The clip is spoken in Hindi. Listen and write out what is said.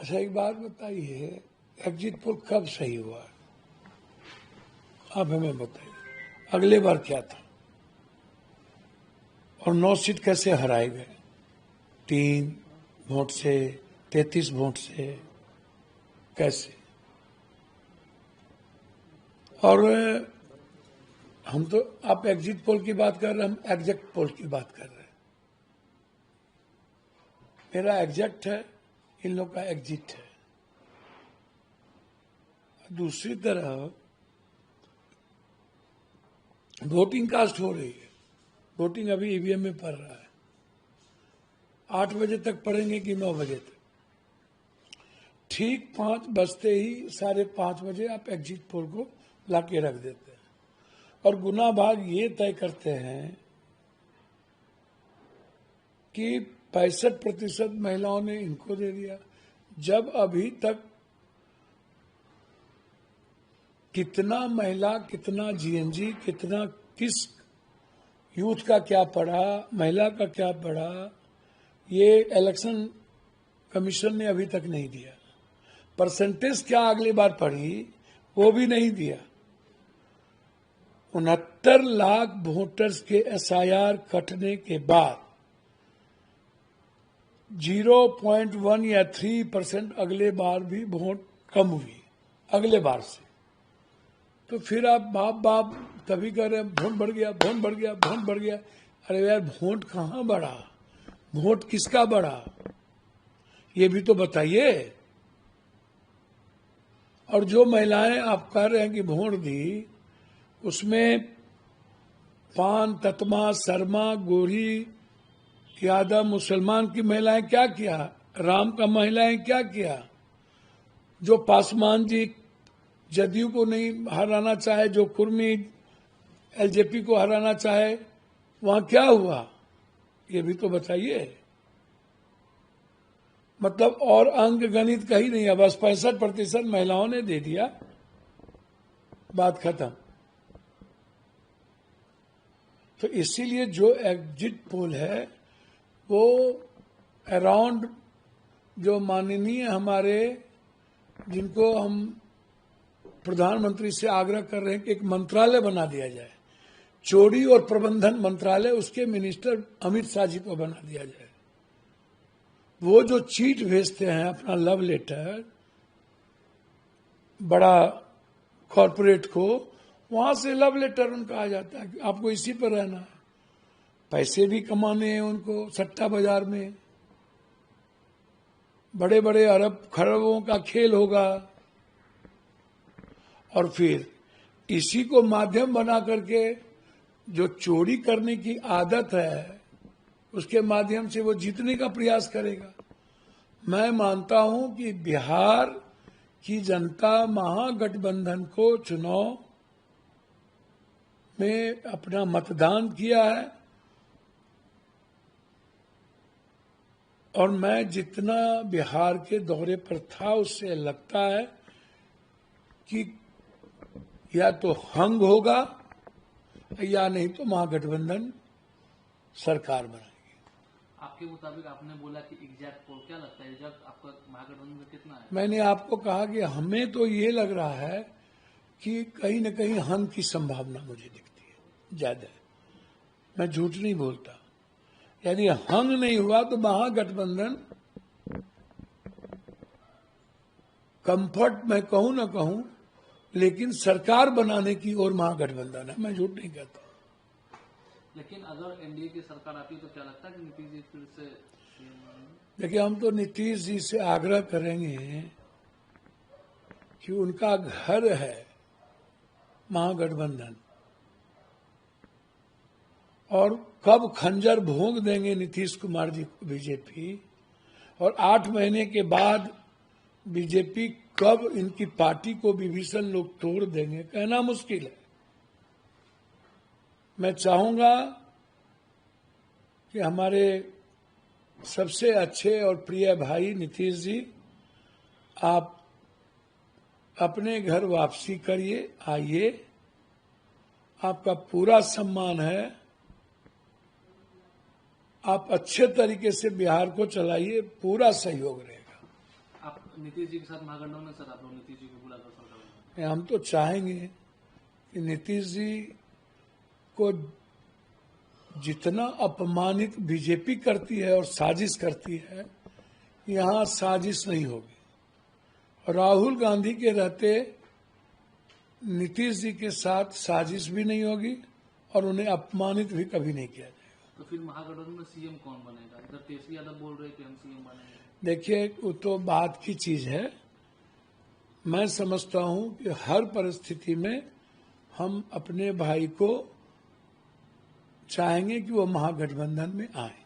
अच्छा, एक बात बताइए, एग्जिट पोल कब सही हुआ? आप हमें बताइए, अगले बार क्या था और 9 सीट कैसे हराए गए? 3 वोट से, 33 वोट से, कैसे? और हम तो, आप एग्जिट पोल की बात कर रहे हैं, हम एग्जैक्ट पोल की बात कर रहे हैं। मेरा एग्जैक्ट है, इन लोग का एग्जिट है। दूसरी तरफ वोटिंग कास्ट हो रही है, वोटिंग अभी ईवीएम में पड़ रहा है। 8 बजे तक पढ़ेंगे कि 9 बजे तक? ठीक 5 बजते ही 5:30 बजे आप एग्जिट पोल को लाके रख देते हैं और गुना भाग ये तय करते हैं कि 65% महिलाओं ने इनको दे दिया, जब अभी तक कितना महिला, कितना जीएनजी, कितना किस यूथ का क्या पढ़ा, महिला का क्या पढ़ा, ये इलेक्शन कमीशन ने अभी तक नहीं दिया। परसेंटेज क्या अगली बार पढ़ी, वो भी नहीं दिया। 69 लाख वोटर्स के एसआईआर कटने के बाद 0.1 या 3% अगले बार भी वोट कम हुई अगले बार से। तो फिर आप बाप तभी कह रहे हैं वोट बढ़ गया, वोट बढ़ गया, वोट बढ़ गया। अरे यार, वोट कहाँ बढ़ा? वोट किसका बढ़ा, ये भी तो बताइए। और जो महिलाएं आप कह रहे हैं कि वोट दी, उसमें पान, ततमा, शर्मा, गोरी, यादव, मुसलमान की महिलाएं क्या किया, राम का महिलाएं क्या किया? जो पासवान जी जदयू को नहीं हराना चाहे, जो कुर्मी एलजेपी को हराना चाहे, वहां क्या हुआ, ये भी तो बताइए। मतलब और अंक गणित कहीं नहीं है, बस 65% महिलाओं ने दे दिया, बात खत्म। तो इसीलिए जो एग्जिट पोल है वो अराउंड, जो माननीय हमारे, जिनको हम प्रधानमंत्री से आग्रह कर रहे हैं कि एक मंत्रालय बना दिया जाए, चोरी और प्रबंधन मंत्रालय, उसके मिनिस्टर अमित शाह जी को बना दिया जाए। वो जो चीट भेजते हैं अपना लव लेटर बड़ा कॉरपोरेट को, वहां से लव लेटर उनका आ जाता है कि आपको इसी पर रहना है, पैसे भी कमाने हैं उनको सट्टा बाजार में, बड़े बड़े अरब खरबों का खेल होगा। और फिर इसी को माध्यम बना करके जो चोरी करने की आदत है, उसके माध्यम से वो जीतने का प्रयास करेगा। मैं मानता हूं कि बिहार की जनता महागठबंधन को चुनाव में अपना मतदान किया है, और मैं जितना बिहार के दौरे पर था, उससे लगता है कि या तो हंग होगा या नहीं तो महागठबंधन सरकार बनाएगी। आपके मुताबिक आपने बोला कि एग्जैक्ट पोल, क्या लगता है रिजल्ट आपका महागठबंधन में कितना है? मैंने आपको कहा कि हमें तो ये लग रहा है कि कहीं न कहीं हंग की संभावना मुझे दिखती है ज्यादा। मैं झूठ नहीं बोलता। यदि हंग नहीं हुआ तो महागठबंधन, कंफर्ट मैं कहूं ना कहूं, लेकिन सरकार बनाने की ओर महागठबंधन है, मैं झूठ नहीं कहता। लेकिन अगर एनडीए की सरकार आती है तो क्या लगता है कि नीतीश जी फिर से? देखिए, हम तो नीतीश जी से आग्रह करेंगे कि उनका घर है महागठबंधन, और कब खंजर भोंक देंगे नीतीश कुमार जी को बीजेपी, और 8 महीने के बाद बीजेपी कब इनकी पार्टी को विभीषण लोग तोड़ देंगे, कहना मुश्किल है। मैं चाहूंगा कि हमारे सबसे अच्छे और प्रिय भाई नीतीश जी, आप अपने घर वापसी करिए, आइए, आपका पूरा सम्मान है, आप अच्छे तरीके से बिहार को चलाइए, पूरा सहयोग रहेगा। आप नीतीश जी के साथ महागठबंधन में सर आप लोग नीतीश जी को बुलाकर सरकार बनाएंगे? हम तो चाहेंगे कि नीतीश जी को जितना अपमानित बीजेपी करती है और साजिश करती है, यहाँ साजिश नहीं होगी। राहुल गांधी के रहते नीतीश जी के साथ साजिश भी नहीं होगी और उन्हें अपमानित भी कभी नहीं किया जाएगा। तो फिर महागठबंधन में सीएम कौन बनेगा? इधर तेजस्वी यादव बोल रहे कि हम सीएम बनेंगे। देखिए, वो तो बात की चीज है। मैं समझता हूं कि हर परिस्थिति में हम अपने भाई को चाहेंगे कि वो महागठबंधन में आए।